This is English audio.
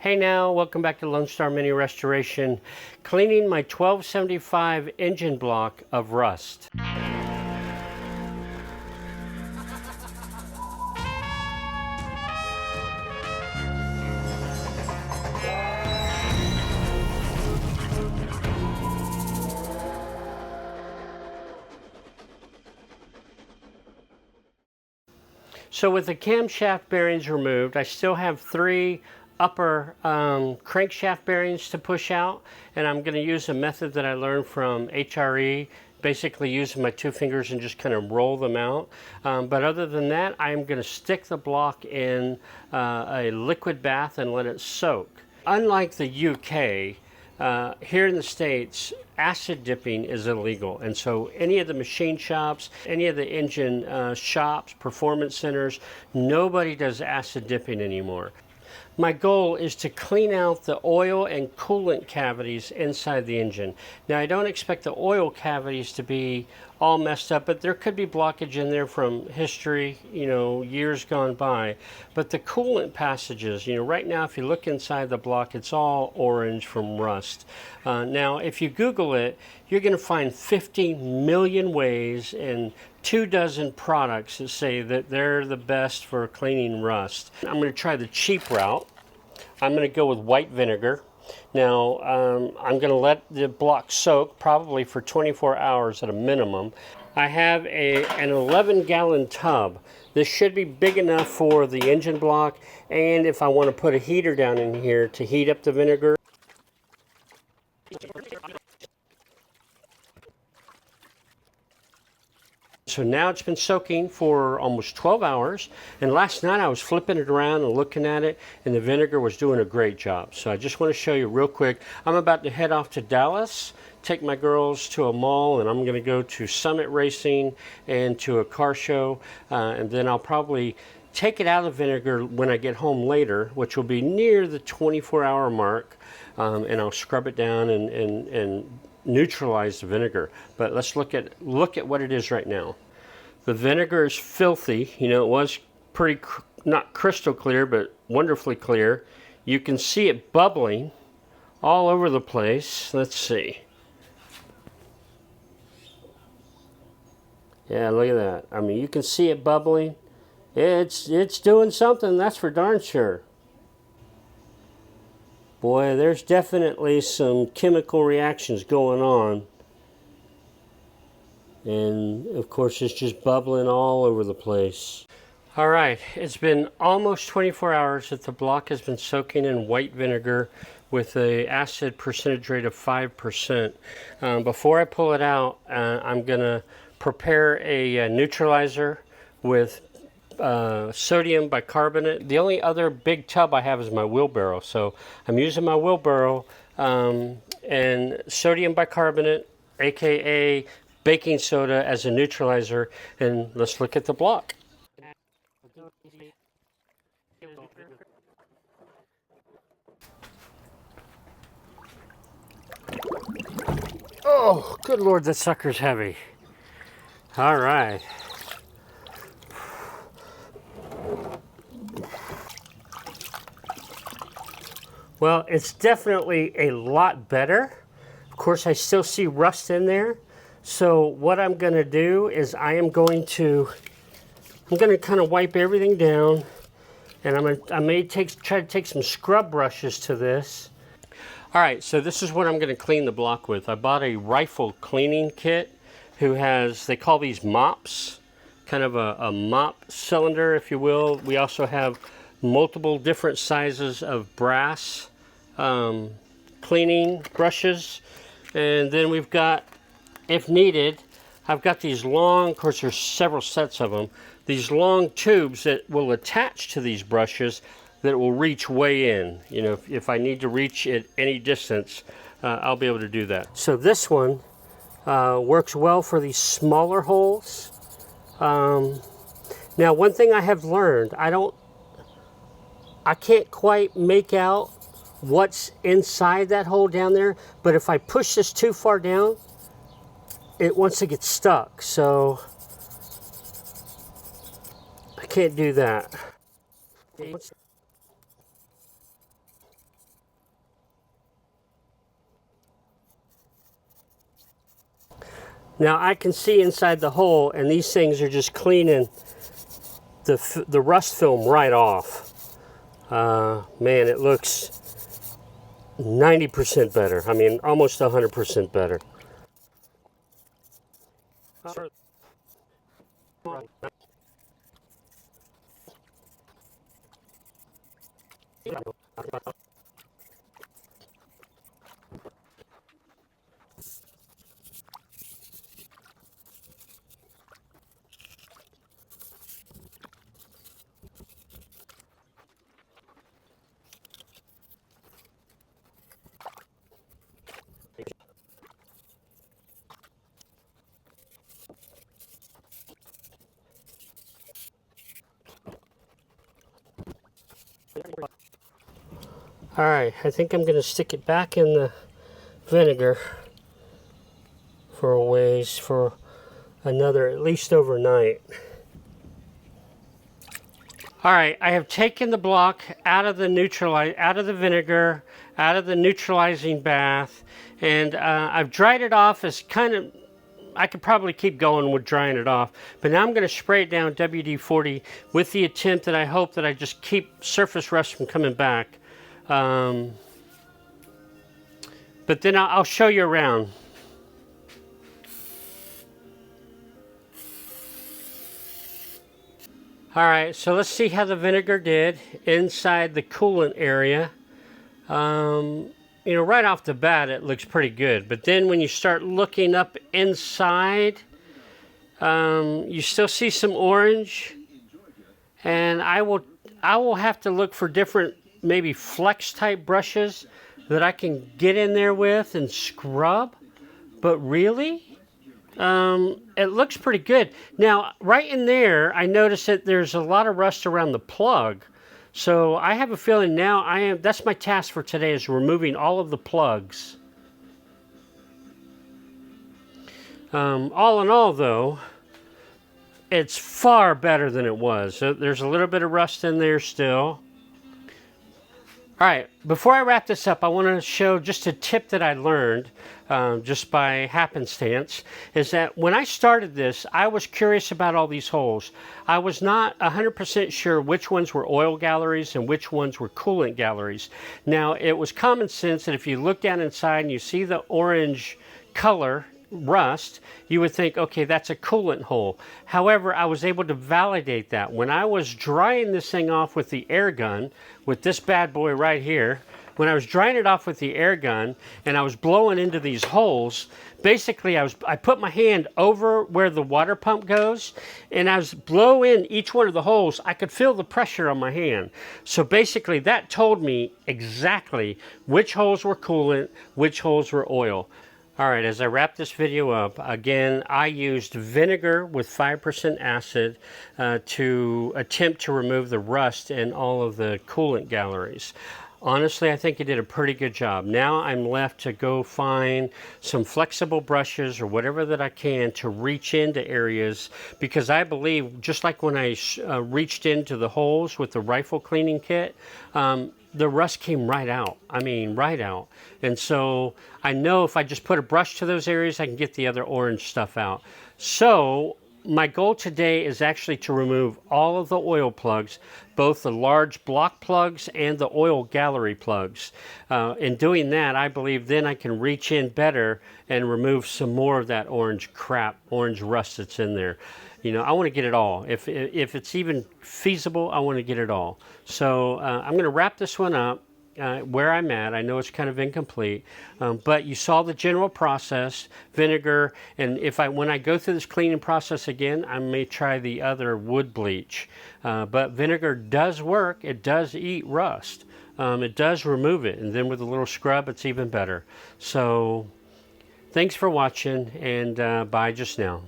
Hey now, welcome back to Lone Star Mini Restoration, cleaning my 1275 engine block of rust. So with the camshaft bearings removed, I still have three upper crankshaft bearings to push out, and I'm going to use a method that I learned from HRE, basically using my two fingers and just kind of roll them out. But other than that, I'm going to stick the block in a liquid bath and let it soak. Unlike the UK, here in the States, acid dipping is illegal, and so any of the machine shops, any of the engine shops, performance centers, nobody does acid dipping anymore. My goal is to clean out the oil and coolant cavities inside the engine. Now, I don't expect the oil cavities to be all messed up, but there could be blockage in there from history, years gone by. But the coolant passages, right now, if you look inside the block, it's all orange from rust. Now, if you Google it, you're going to find 50 million ways and 24 products that say that they're the best for cleaning rust. I'm going to try the cheap route. I'm going to go with white vinegar. Now, I'm going to let the block soak probably for 24 hours at a minimum. I have an 11-gallon tub. This should be big enough for the engine block, and if I want to put a heater down in here to heat up the vinegar. So now it's been soaking for almost 12 hours, and last night I was flipping it around and looking at it, and the vinegar was doing a great job. So I just want to show you real quick. I'm about to head off to Dallas, take my girls to a mall, and I'm going to go to Summit Racing and to a car show, and then I'll probably take it out of vinegar when I get home later, which will be near the 24-hour mark, and I'll scrub it down and neutralize the vinegar. But let's look at what it is right now. The vinegar is filthy. It was pretty, not crystal clear, but wonderfully clear. You can see it bubbling all over the place. Let's see. Yeah, look at that. I mean, you can see it bubbling. It's doing something, that's for darn sure. Boy, there's definitely some chemical reactions going on. And of course, it's just bubbling all over the place. All right, it's been almost 24 hours that the block has been soaking in white vinegar with an acid percentage rate of 5%. Before I pull it out, I'm gonna prepare a neutralizer with sodium bicarbonate. The only other big tub I have is my wheelbarrow, so I'm using my wheelbarrow and sodium bicarbonate, aka baking soda, as a neutralizer. And let's look at the block. Oh, good Lord, that sucker's heavy. All right. Well, it's definitely a lot better. Of course, I still see rust in there. So what I'm going to do is I'm going to kind of wipe everything down, and I may try to take some scrub brushes to this. All right, so this is what I'm going to clean the block with. I bought a rifle cleaning kit they call these mops, kind of a mop cylinder, if you will. We also have multiple different sizes of brass cleaning brushes, and then we've got, if needed, I've got these long, of course there's several sets of them, these long tubes that will attach to these brushes that will reach way in. If I need to reach at any distance, I'll be able to do that. So this one works well for these smaller holes. Now, one thing I have learned, I can't quite make out what's inside that hole down there, but if I push this too far down, it wants to get stuck, so I can't do that. Now I can see inside the hole, and these things are just cleaning the rust film right off. Man, it looks 90% better. I mean, almost 100% better. Alright, I think I'm going to stick it back in the vinegar for a ways for another, at least overnight. Alright, I have taken the block out of the vinegar, out of the neutralizing bath, and I've dried it off as I could probably keep going with drying it off, but now I'm going to spray it down WD-40 with the attempt that I hope that I just keep surface rust from coming back. But then I'll show you around. Alright, so let's see how the vinegar did inside the coolant area. You know, right off the bat it looks pretty good, but then when you start looking up inside, you still see some orange, and I will have to look for different maybe flex type brushes that I can get in there with and scrub, but really it looks pretty good. Now right in there I noticed that there's a lot of rust around the plug, so I have a feeling now that's my task for today, is removing all of the plugs. All in all though, it's far better than it was. So there's a little bit of rust in there still. Alright, before I wrap this up, I want to show just a tip that I learned just by happenstance, is that when I started this, I was curious about all these holes. I was not 100% sure which ones were oil galleries and which ones were coolant galleries. Now, it was common sense that if you look down inside and you see the orange color rust, you would think, okay, that's a coolant hole. However, I was able to validate that. When I was drying this thing off with the air gun, with this bad boy right here, when I was drying it off with the air gun and I was blowing into these holes, basically I put my hand over where the water pump goes, and as I blow in each one of the holes, I could feel the pressure on my hand. So basically that told me exactly which holes were coolant, which holes were oil. Alright, as I wrap this video up, again, I used vinegar with 5% acid to attempt to remove the rust in all of the coolant galleries. Honestly, I think it did a pretty good job. Now I'm left to go find some flexible brushes or whatever that I can to reach into areas, because I believe, just like when I reached into the holes with the rifle cleaning kit, the rust came right out. I mean, right out. And so I know if I just put a brush to those areas, I can get the other orange stuff out. So my goal today is actually to remove all of the oil plugs, both the large block plugs and the oil gallery plugs. In doing that, I believe then I can reach in better and remove some more of that orange rust that's in there. You know, I want to get it all. If it's even feasible, I want to get it all. So I'm going to wrap this one up where I'm at. I know it's kind of incomplete, but you saw the general process, vinegar, and when I go through this cleaning process again, I may try the other wood bleach. But vinegar does work. It does eat rust. It does remove it, and then with a little scrub, it's even better. So thanks for watching, and bye just now.